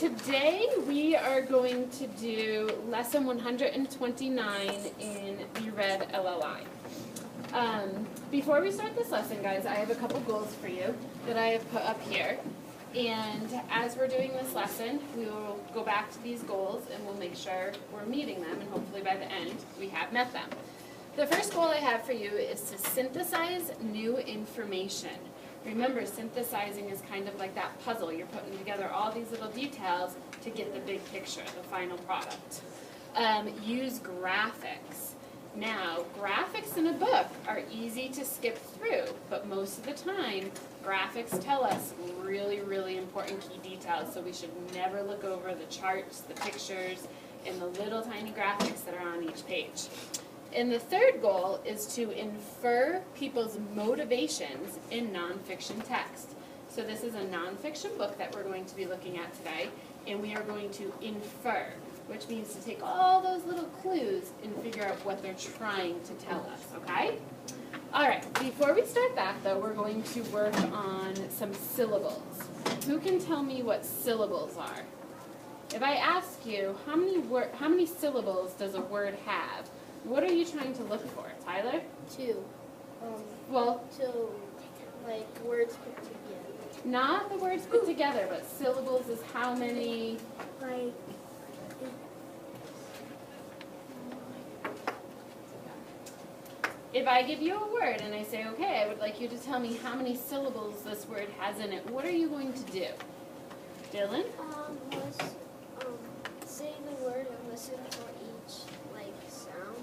Today we are going to do lesson 129 in the Red LLI. Before we start this lesson, guys, I have a couple goals for you that I have put up here. And as we're doing this lesson, we will go back to these goals and we'll make sure we're meeting them, and hopefully by the end we have met them. The first goal I have for you is to synthesize new information. Remember, synthesizing is kind of like that puzzle. You're putting together all these little details to get the big picture, the final product. Use graphics. Now, graphics in a book are easy to skip through, but most of the time, graphics tell us really, really important key details, so we should never look over the charts, the pictures, and the little tiny graphics that are on each page. And the third goal is to infer people's motivations in nonfiction text. So this is a nonfiction book that we're going to be looking at today, and we are going to infer, which means to take all those little clues and figure out what they're trying to tell us, okay? All right, before we start that, though, we're going to work on some syllables. Who can tell me what syllables are? If I ask you, how many syllables does a word have? What are you trying to look for, Tyler? Two. Like words put together. Not the words put together, but syllables is how many? Like. If I give you a word and I say, okay, I would like you to tell me how many syllables this word has in it, what are you going to do? Dylan? Say the word and listen for each sound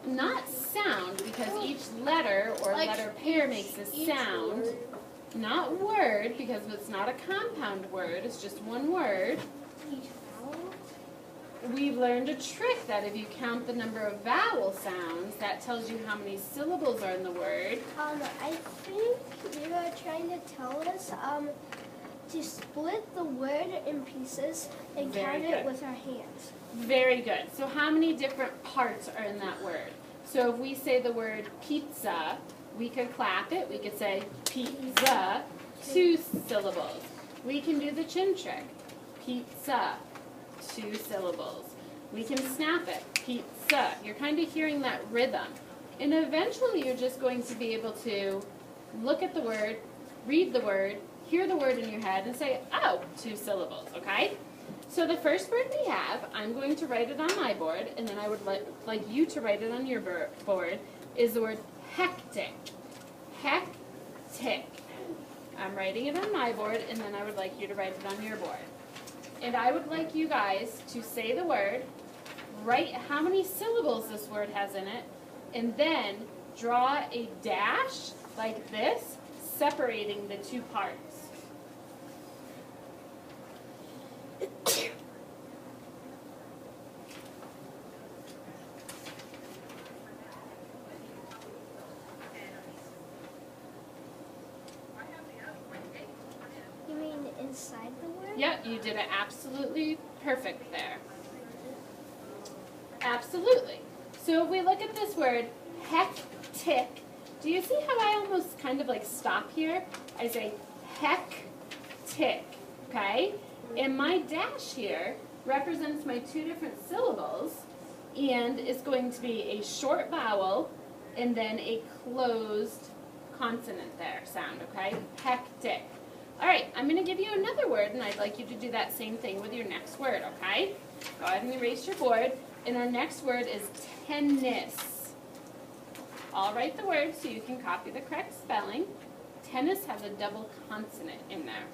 in it. Not sound, because each letter or letter pair makes a sound. Word. Not word, because it's not a compound word, it's just one word. Each vowel. We've learned a trick that if you count the number of vowel sounds, that tells you how many syllables are in the word. I think you are trying to tell us to split the word in pieces and count it with our hands. Very good. So how many different parts are in that word? So if we say the word pizza, we could clap it. We could say pizza, 2 syllables. We can do the chin trick. Pizza, 2 syllables. We can snap it. Pizza. You're kind of hearing that rhythm. And eventually you're just going to be able to look at the word, read the word, hear the word in your head, and say, oh, 2 syllables, okay? So the first word we have, I'm going to write it on my board, and then I would like you to write it on your board, is the word hectic. Hectic. I'm writing it on my board, and then I would like you to write it on your board. And I would like you guys to say the word, write how many syllables this word has in it, and then draw a dash like this, separating the 2 parts. You mean inside the word? Yep, you did it absolutely perfect there. Absolutely. So if we look at this word, hectic, do you see how I almost kind of stop here? I say hectic, okay? And my dash here represents my 2 different syllables, and it's going to be a short vowel and then a closed consonant there, sound, okay? Hectic. All right, I'm going to give you another word, and I'd like you to do that same thing with your next word, okay? Go ahead and erase your board. And our next word is tennis. I'll write the word so you can copy the correct spelling. Tennis has a double consonant in there.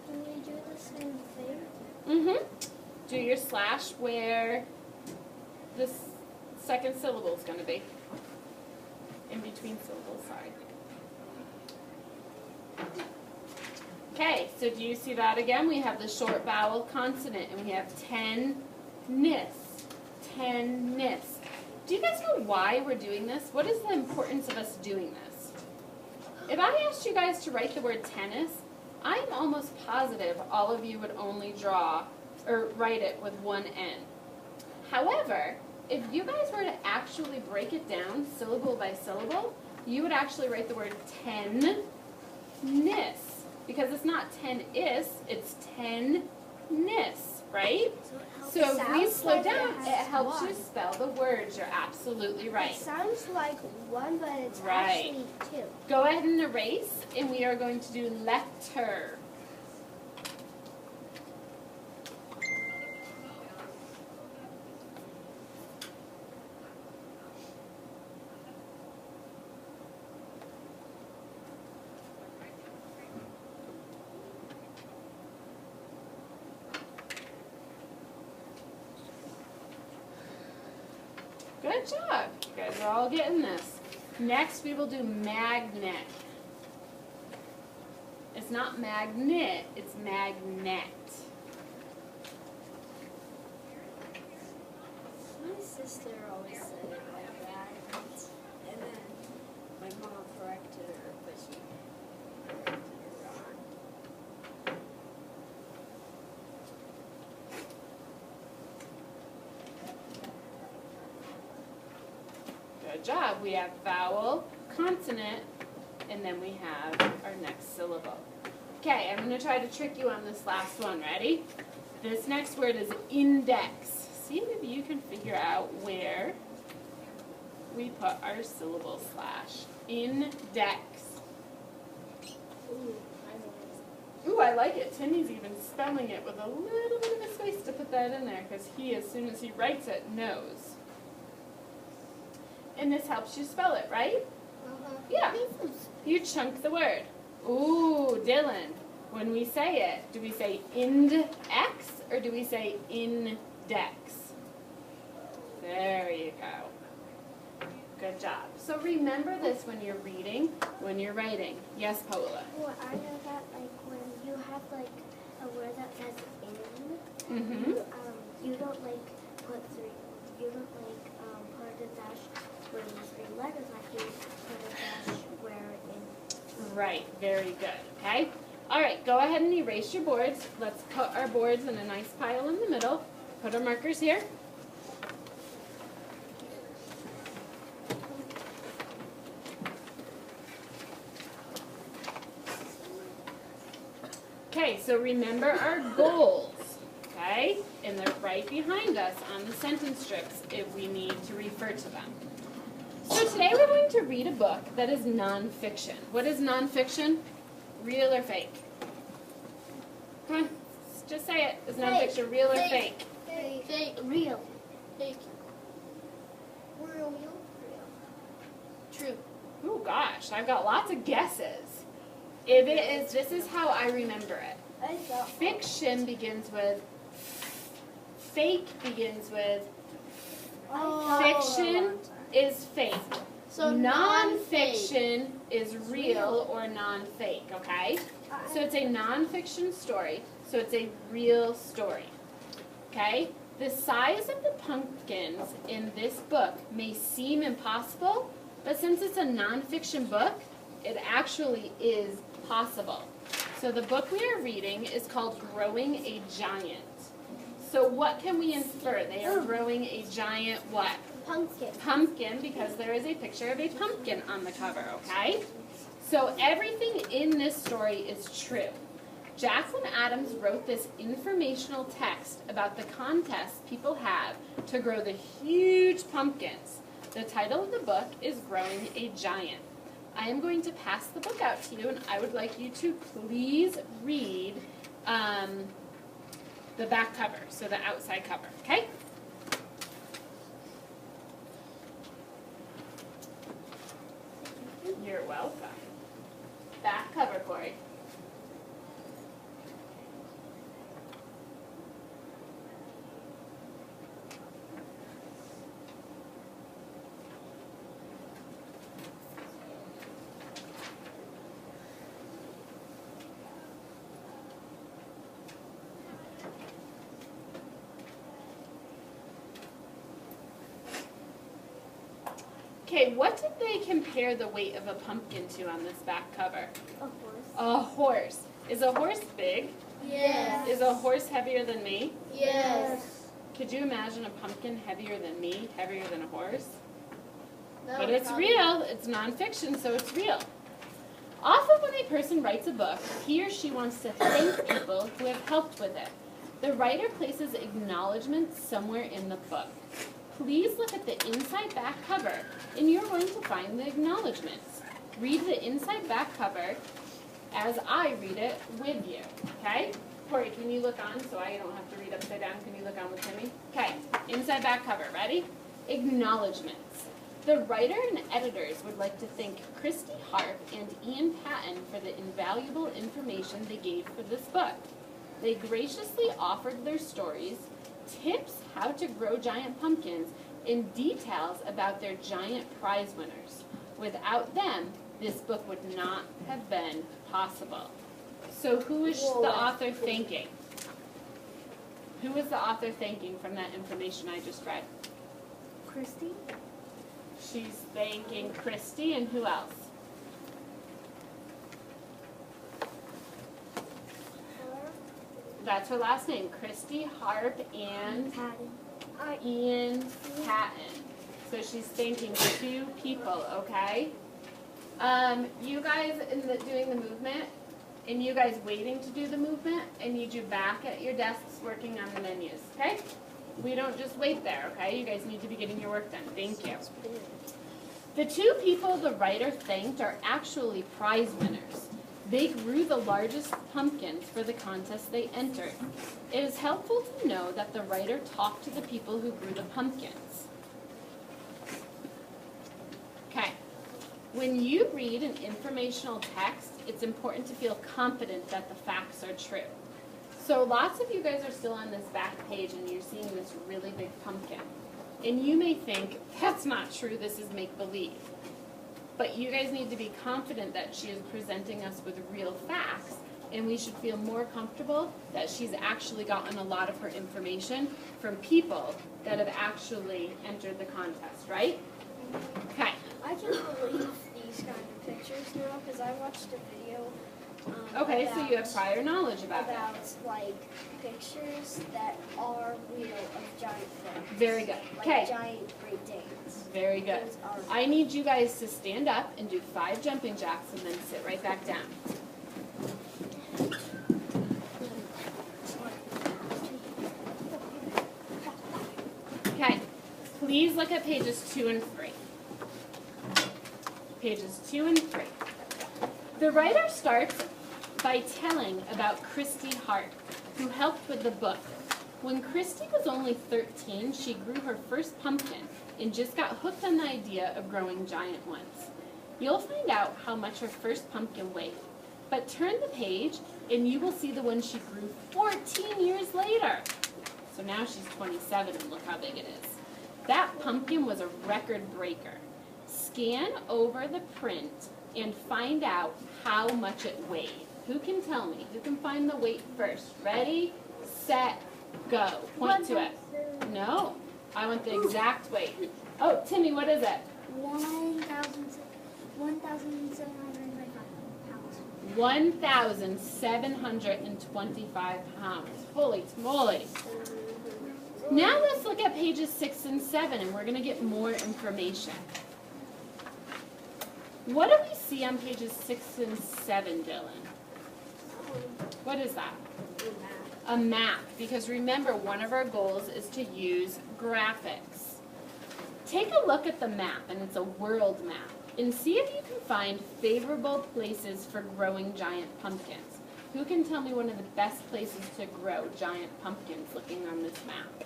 Can we do the same thing? Do your slash where the second syllable is going to be. In between syllables, sorry. Okay, so do you see that again? We have the short vowel consonant, and we have tennis. Tennis. Do you guys know why we're doing this? What is the importance of us doing this? If I asked you guys to write the word tennis, I'm almost positive all of you would only draw or write it with one N. However, if you guys were to actually break it down syllable by syllable, you would actually write the word tennis. Because it's not ten-is, it's tennis, right? So if we slow down, it helps you spell the words. You're absolutely right. It sounds like one, but it's Right. actually two. Go ahead and erase, and we are going to do letter. Good job. You guys are all getting this. Next, we will do magnet. It's not magnet, it's magnet. My sister always said it like that, and then my mom corrected her, but she corrected her wrong. Good job. We have vowel, consonant, and then we have our next syllable. Okay, I'm going to try to trick you on this last one. Ready? This next word is index. See if you can figure out where we put our syllable slash. Index. Ooh, I know. Ooh, I like it. Timmy's even spelling it with a little bit of a space to put that in there because he, as soon as he writes it, knows. And this helps you spell it, right? Yeah. You chunk the word. Ooh, Dylan, when we say it, do we say index or do we say index? There you go. Good job. So remember this when you're reading, when you're writing. Yes, Paola? Well, I know that like when you have like a word that says in, Mm-hmm. you don't like put you don't like put a dash where the three letters, like you put a dash where in. Right, very good. Okay? All right, go ahead and erase your boards. Let's put our boards in a nice pile in the middle. Put our markers here. Okay, so remember our goals, okay? And they're right behind us on the sentence strips if we need to refer to them. So today we're going to read a book that is nonfiction. What is nonfiction? Real or fake? Come on, just say it. Is nonfiction real or fake? Fake. Real. Fake. Real. True. Oh gosh, I've got lots of guesses. If it is, this is how I remember it. I thought. Fiction begins with, fake begins with, fiction is fake. So Nonfiction is real or non-fake, okay? So it's a nonfiction story, so it's a real story, okay? The size of the pumpkins in this book may seem impossible, but since it's a nonfiction book, it actually is possible. So the book we are reading is called Growing a Giant. So what can we infer? They are growing a giant what? Pumpkin. Pumpkin, because there is a picture of a pumpkin on the cover, okay? So everything in this story is true. Jacqueline Adams wrote this informational text about the contest people have to grow the huge pumpkins. The title of the book is Growing a Giant. I am going to pass the book out to you, and I would like you to please read the back cover, so the outside cover, okay? You're welcome. Back cover, Corey. Okay, what did they compare the weight of a pumpkin to on this back cover? A horse. A horse. Is a horse big? Yes. Is a horse heavier than me? Yes. Could you imagine a pumpkin heavier than me, heavier than a horse? No, But it's probably real. It's nonfiction, so it's real. Often when a person writes a book, he or she wants to thank people who have helped with it. The writer places acknowledgments somewhere in the book. Please look at the inside back cover, and you're going to find the acknowledgments. Read the inside back cover as I read it with you, okay? Corey, can you look on so I don't have to read upside down? Can you look on with Timmy? Okay, inside back cover, ready? Acknowledgments. The writer and editors would like to thank Christy Harp and Ian Patton for the invaluable information they gave for this book. They graciously offered their stories, tips how to grow giant pumpkins, and details about their giant prize winners. Without them, this book would not have been possible. So who is the author thanking? Who is the author thanking from that information I just read? Christy? She's thanking Christy, and who else? That's her last name, Christy Harp and Patton. Ian Patton. So she's thanking two people, okay? You guys doing the movement, and you guys waiting to do the movement, I need you back at your desks working on the menus, okay? We don't just wait there, okay? You guys need to be getting your work done. Thank you. The two people the writer thanked are actually prize winners. They grew the largest pumpkins for the contest they entered. It is helpful to know that the writer talked to the people who grew the pumpkins. Okay. When you read an informational text, it's important to feel confident that the facts are true. So lots of you guys are still on this back page and you're seeing this really big pumpkin. And you may think, that's not true, this is make-believe. But you guys need to be confident that she is presenting us with real facts, and we should feel more comfortable that she's actually gotten a lot of her information from people that have actually entered the contest, right? Okay. I can believe these kind of pictures now because I watched a video. Okay, so you have prior knowledge about it. Like pictures that are real of giant things. Very good. Like Okay. giant Great Danes. Very good. Those are I need you guys to stand up and do 5 jumping jacks and then sit right back down. Okay. Please look at pages 2 and 3. Pages 2 and 3. The writer starts by telling about Christy Hart, who helped with the book. When Christy was only 13, she grew her first pumpkin and just got hooked on the idea of growing giant ones. You'll find out how much her first pumpkin weighed. But turn the page and you will see the one she grew 14 years later. So now she's 27 and look how big it is. That pumpkin was a record breaker. Scan over the print and find out how much it weighed. Who can tell me? Who can find the weight first? Ready, set, go. Point to it. No, I want the exact weight. Oh, Timmy, what is it? 1,725 pounds. 1,725 pounds. Holy moly. Now let's look at pages 6 and 7, and we're going to get more information. What do we see on pages 6 and 7, Dylan? What is that? A map, because remember, one of our goals is to use graphics. Take a look at the map, and it's a world map, and see if you can find favorable places for growing giant pumpkins. Who can tell me one of the best places to grow giant pumpkins looking on this map?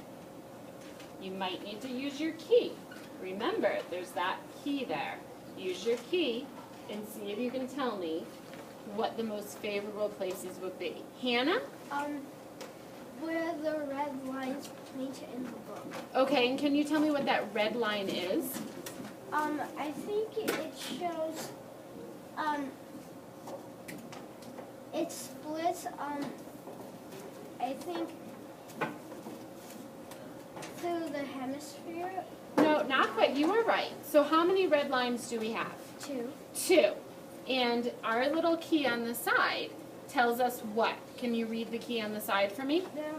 You might need to use your key. Remember, there's that key there. Use your key and see if you can tell me what the most favorable places would be. Hannah? Where the red lines painted in the book. Okay, and can you tell me what that red line is? I think it shows, it splits, I think, through the hemisphere. No, not quite. You were right. So how many red lines do we have? 2. 2. And our little key on the side tells us what? Can you read the key on the side for me? There